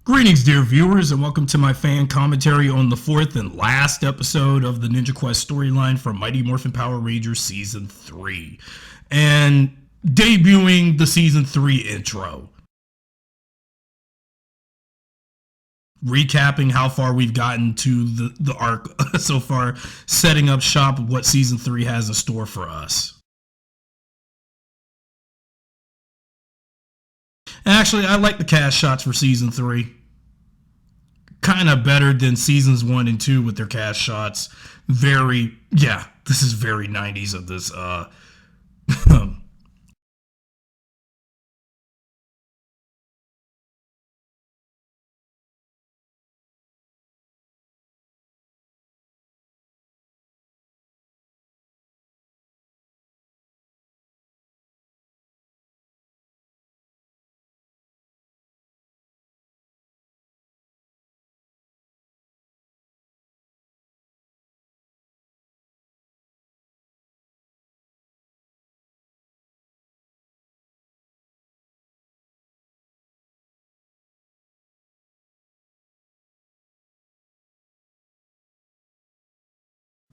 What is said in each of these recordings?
Greetings, dear viewers, and welcome to my fan commentary on the fourth and last episode of the Ninja Quest storyline from Mighty Morphin Power Rangers Season 3. And debuting the Season 3 intro. Recapping how far we've gotten to the arc so far, setting up shop of what Season 3 has in store for us. Actually, I like the cast shots for Season 3. Kind of better than Seasons 1 and 2 with their cast shots. This is very 90s of this.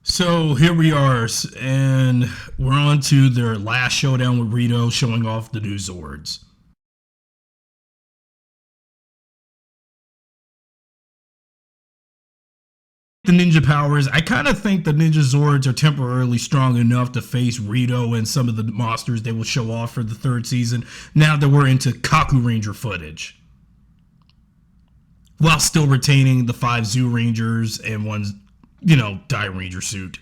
So here we are, and we're on to their last showdown with Rito, showing off the new Zords. The ninja powers, I kind of think the Ninja Zords are temporarily strong enough to face Rito and some of the monsters they will show off for the third season, now that we're into Kaku Ranger footage. While still retaining the 5 Zoo Rangers and one, Die Ranger suit.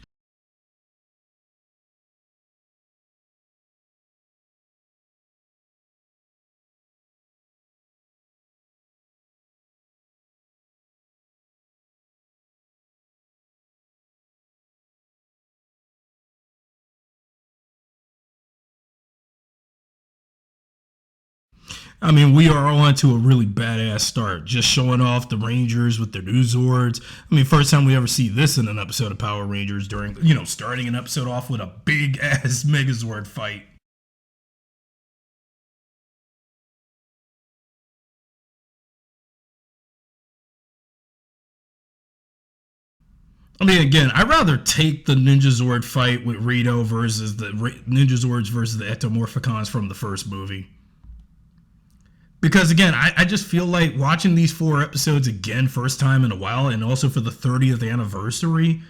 I mean, we are on to a really badass start. Just showing off the Rangers with their new Zords. I mean, first time we ever see this in an episode of Power Rangers during, starting an episode off with a big ass Megazord fight. I mean, again, I'd rather take the Ninja Zord fight with Rito versus the Ninja Zords versus the Ectomorphicons from the first movie. Because again, I just feel like watching these 4 episodes again, first time in a while, and also for the 30th anniversary.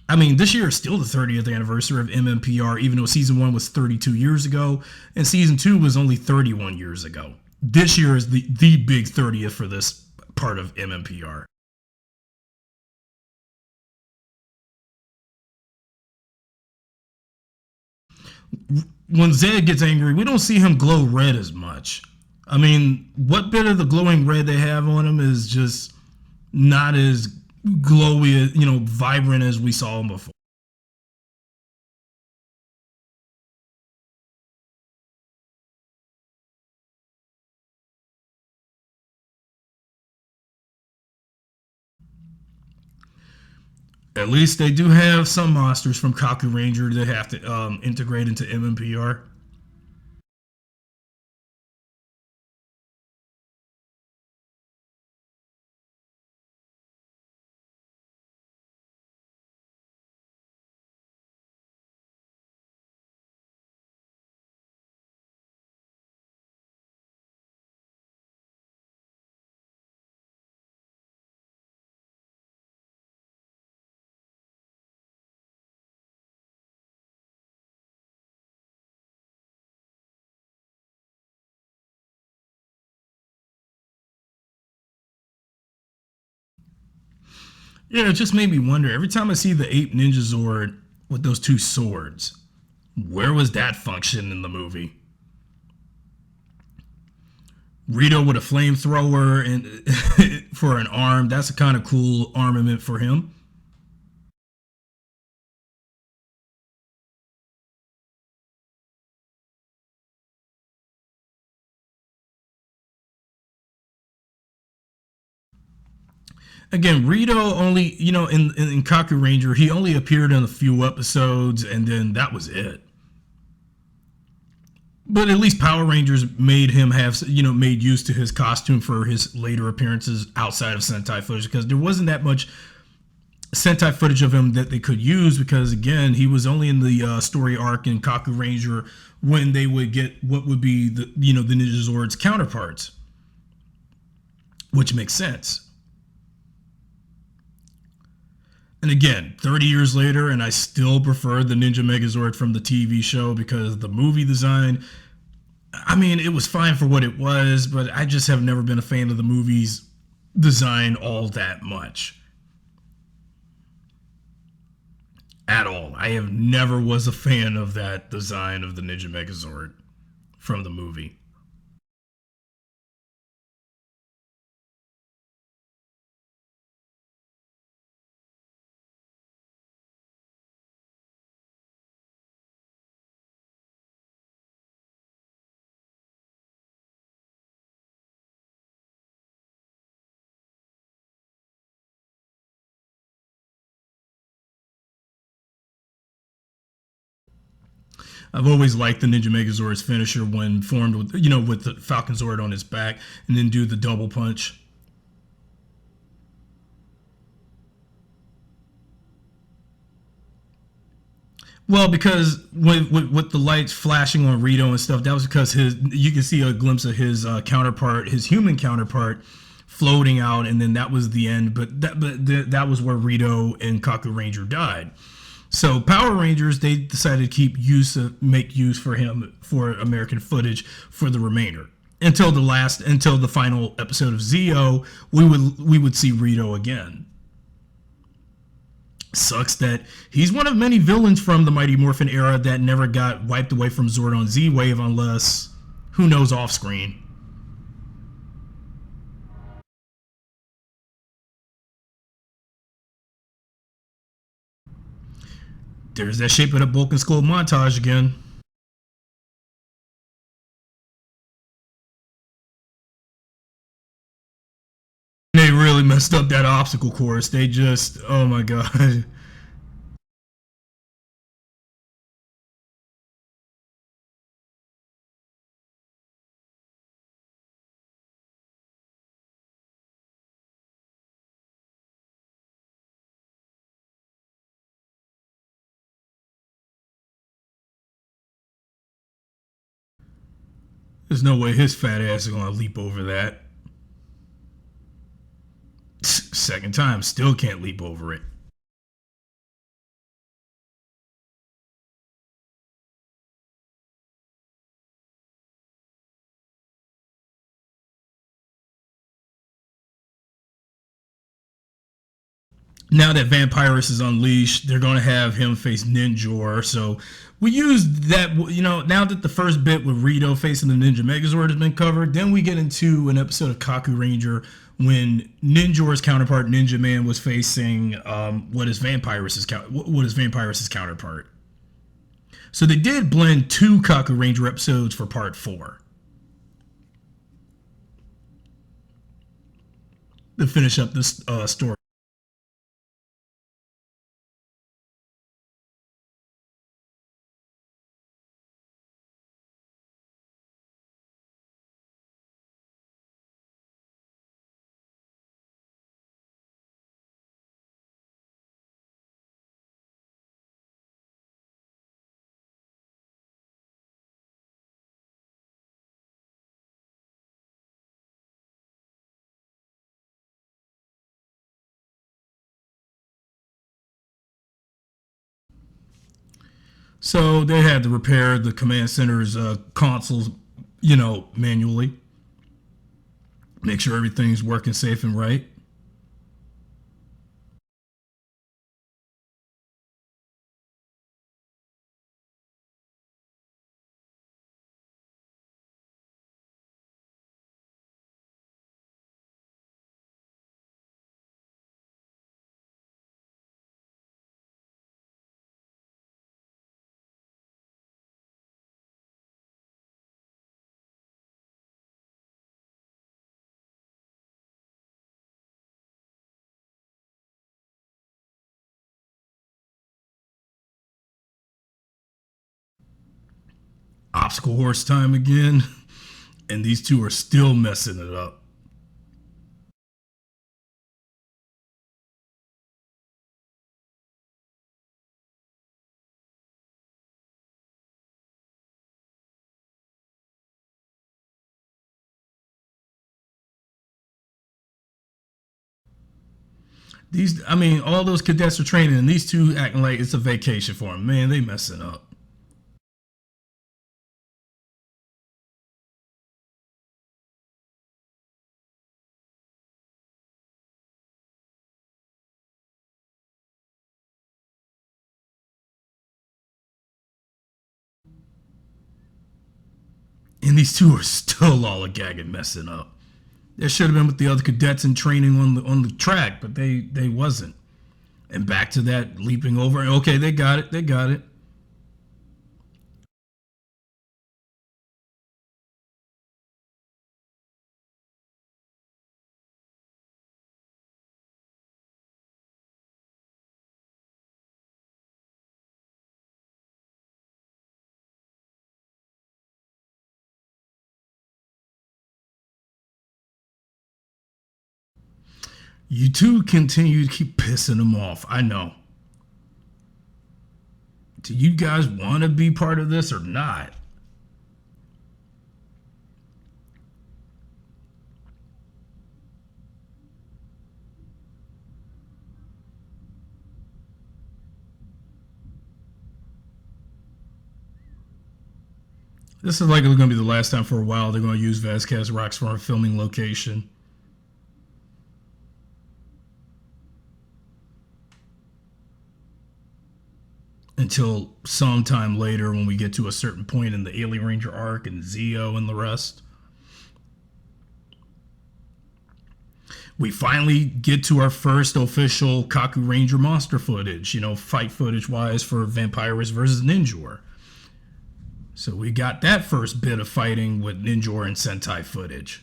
I mean, this year is still the 30th anniversary of MMPR, even though season 1 was 32 years ago, and season 2 was only 31 years ago. This year is the big 30th for this part of MMPR. When Zed gets angry, we don't see him glow red as much. I mean, what bit of the glowing red they have on him is just not as glowy, vibrant as we saw him before. At least they do have some monsters from Kaku Ranger that have to integrate into MMPR. Yeah, it just made me wonder. Every time I see the Ape Ninja Zord with those 2 swords, where was that function in the movie? Rito with a flamethrower and for an arm. That's a kind of cool armament for him. Again, Rito only, in Kaku Ranger, he only appeared in a few episodes, and then that was it. But at least Power Rangers made him have, made use to his costume for his later appearances outside of Sentai footage, because there wasn't that much Sentai footage of him that they could use, because again, he was only in the story arc in Kaku Ranger when they would get what would be the Ninja Zords counterparts, which makes sense. And again, 30 years later, and I still prefer the Ninja Megazord from the TV show, because the movie design, I mean, it was fine for what it was, but I just have never been a fan of the movie's design all that much. At all. I have never was a fan of that design of the Ninja Megazord from the movie. I've always liked the Ninja Megazord's finisher when formed with the Falcon Zord on his back and then do the double punch. Well, because with the lights flashing on Rito and stuff, that was because you can see a glimpse of his counterpart, his human counterpart, floating out, and then that was the end. That was where Rito and Kaku Ranger died. So Power Rangers, they decided to make use for him for American footage for the remainder until the final episode of Zeo. We would see Rito again. Sucks that he's one of many villains from the Mighty Morphin era that never got wiped away from Zordon Z-Wave, unless, who knows, off screen. There's that Shape It Up Bulk and Skull montage again. They really messed up that obstacle course. They just, oh my god. There's no way his fat ass is gonna leap over that. Second time, still can't leap over it. Now that Vampirus is unleashed, they're going to have him face Ninjor. So we used that, now that the first bit with Rito facing the Ninja Megazord has been covered, then we get into an episode of Kaku Ranger when Ninjor's counterpart, Ninja Man, was facing what is Vampirus's counterpart. So they did blend two Kaku Ranger episodes for part 4 to finish up this story. So they had to repair the command center's consoles, manually. Make sure everything's working safe and right. obstacle horse time again, and these two are still messing it up. These, I mean, all those cadets are training, and these two acting like it's a vacation for them. Man, they messing up. And these two are still lollygagging, messing up. They should have been with the other cadets in training on the track, but they wasn't. And back to that leaping over. Okay, they got it. They got it. You two continue to keep pissing them off. I know. Do you guys want to be part of this or not? This is likely going to be the last time for a while they're going to use Vasquez Rocks for a filming location. Until sometime later when we get to a certain point in the Alien Ranger arc and Zeo and the rest. We finally get to our first official Kaku Ranger monster footage, fight footage wise for Vampirus versus Ninjor. So we got that first bit of fighting with Ninjor and Sentai footage.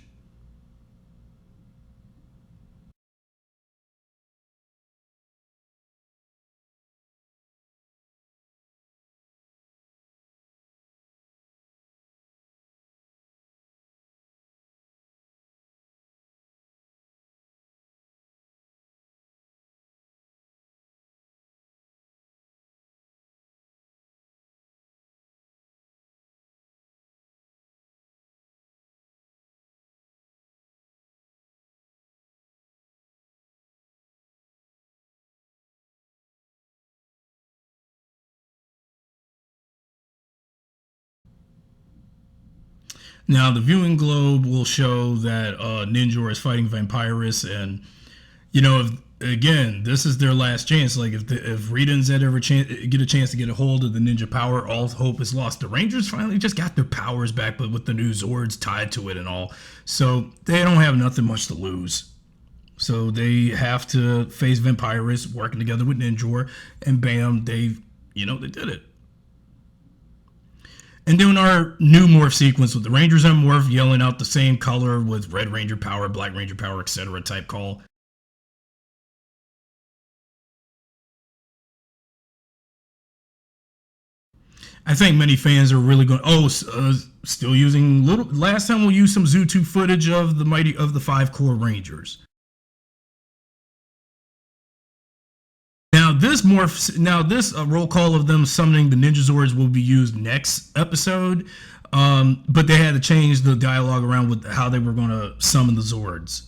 Now, the viewing globe will show that Ninjor is fighting Vampirus, and if, again, this is their last chance. Like if Rita and Zed ever get a chance to get a hold of the ninja power, all hope is lost. The Rangers finally just got their powers back, but with the new Zords tied to it and all, so they don't have nothing much to lose. So they have to face Vampirus, working together with Ninjor, and bam, they did it. And doing our new morph sequence with the Rangers and Morph yelling out the same color with Red Ranger power, Black Ranger power, etc. type call. I think many fans are really going. Still using little. Last time we'll use some Zoo2 footage of the 5 core Rangers. This roll call of them summoning the Ninja Zords will be used next episode, but they had to change the dialogue around with how they were going to summon the Zords.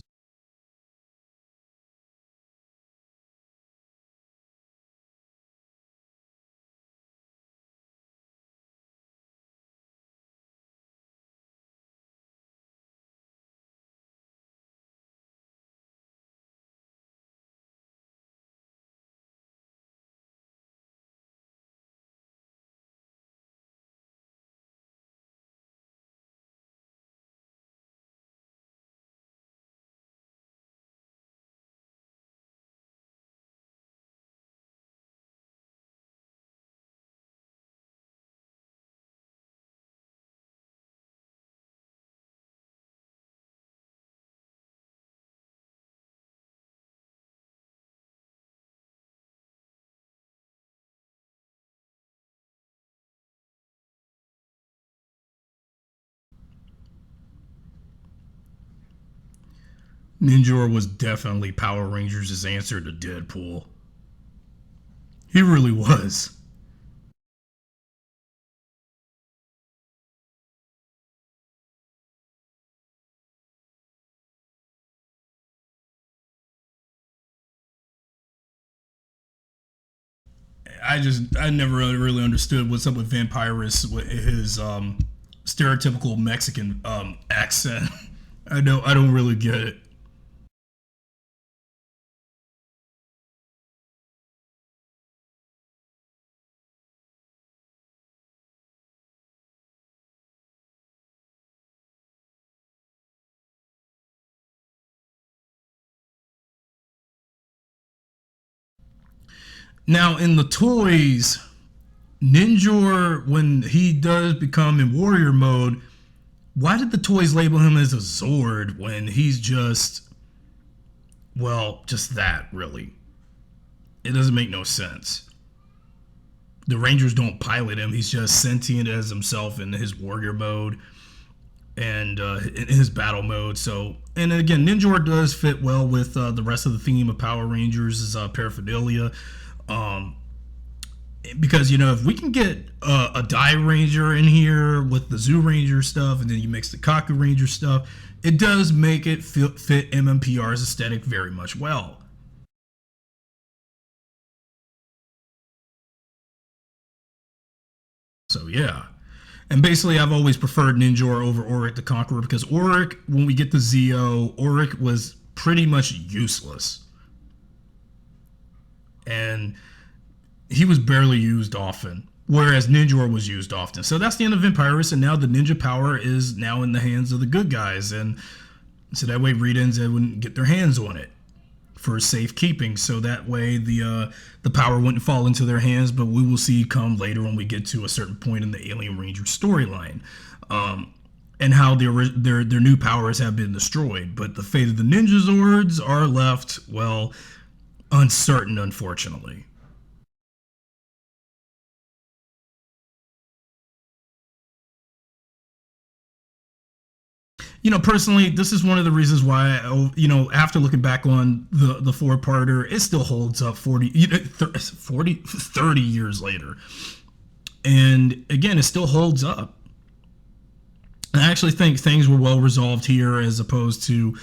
Ninjor was definitely Power Rangers' answer to Deadpool. He really was. I never really understood what's up with Vampirus with his stereotypical Mexican accent. I don't really get it. Now in the toys, Ninjor, when he does become in warrior mode, why did the toys label him as a Zord when he's just, well, just that, really? It doesn't make no sense. The Rangers don't pilot him. He's just sentient as himself in his warrior mode and in his battle mode. So, and again, Ninjor does fit well with the rest of the theme of Power Rangers' paraphernalia. Um, because, you know, if we can get a Die Ranger in here with the Zoo Ranger stuff, and then you mix the Kaku Ranger stuff, it does make it fit MMPR's aesthetic very much well. So yeah. And basically, I've always preferred Ninjor over Auric the Conqueror because Auric, when we get to Zeo, Auric was pretty much useless. And he was barely used often, whereas Ninjor was used often. So that's the end of Vampirus, and now the ninja power is now in the hands of the good guys. And so that way Redens wouldn't get their hands on it for safekeeping. So that way the power wouldn't fall into their hands, but we will see come later when we get to a certain point in the Alien Ranger storyline. And how their new powers have been destroyed. But the fate of the Ninja Zords are left, well, uncertain, unfortunately. You know, personally, this is one of the reasons why, you know, after looking back on the four-parter, it still holds up 30 years later. And again, it still holds up. I actually think things were well resolved here as opposed to,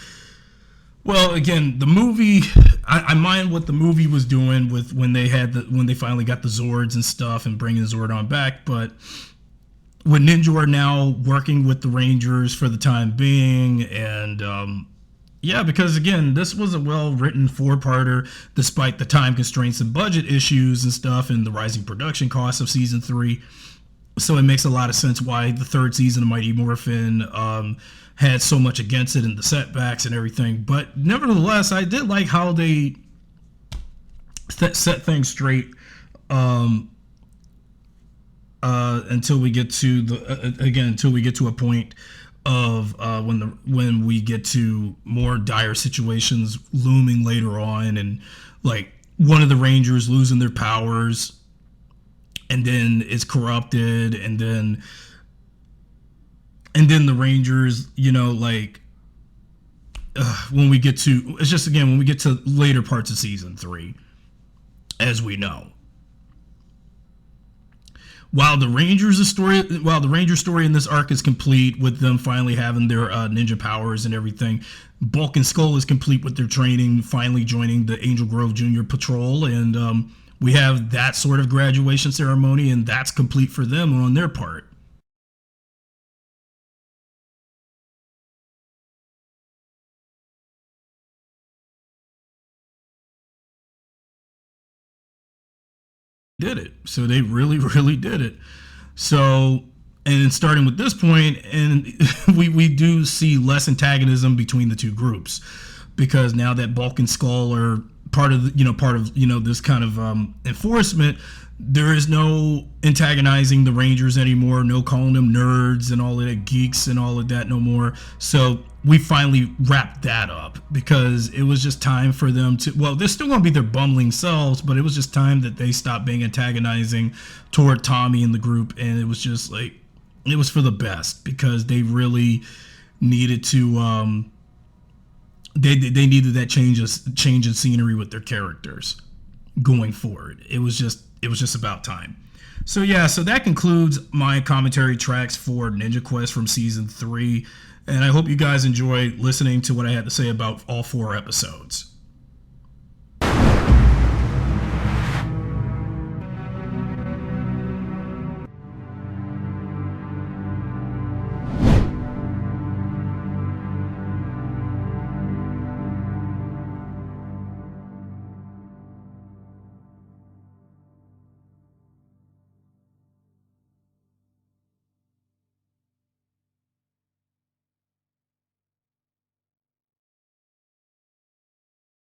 well, again, the movie, I mind what the movie was doing with when they finally got the Zords and stuff and bringing Zordon back, but with Ninjor now working with the Rangers for the time being, and yeah, because again, this was a well-written four-parter, despite the time constraints and budget issues and stuff, and the rising production costs of season 3. So it makes a lot of sense why the third season of Mighty Morphin had so much against it and the setbacks and everything. But nevertheless, I did like how they set things straight. Until we get to until we get to a point of when we get to more dire situations looming later on, and like one of the Rangers losing their powers and then it's corrupted, and then the Rangers, you know, like when we get to, it's just again when we get to later parts of season 3, as we know. While the Ranger story in this arc is complete with them finally having their ninja powers and everything, Bulk and Skull is complete with their training, finally joining the Angel Grove Junior Patrol, and we have that sort of graduation ceremony, and that's complete for them on their part. Did it. So they really, really did it. So, and starting with this point, and we do see less antagonism between the two groups, because now that Bulk and Skull are part of this kind of enforcement, there is no antagonizing the Rangers anymore, no calling them nerds and all of that, geeks and all of that no more. So we finally wrapped that up, because it was just time for them to, well, they're still going to be their bumbling selves, but it was just time that they stopped being antagonizing toward Tommy and the group. And it was just like, it was for the best, because they really needed to they needed that change in scenery with their characters going forward. It was just about time. So yeah, so that concludes my commentary tracks for Ninja Quest from season 3, and I hope you guys enjoy listening to what I had to say about all 4 episodes.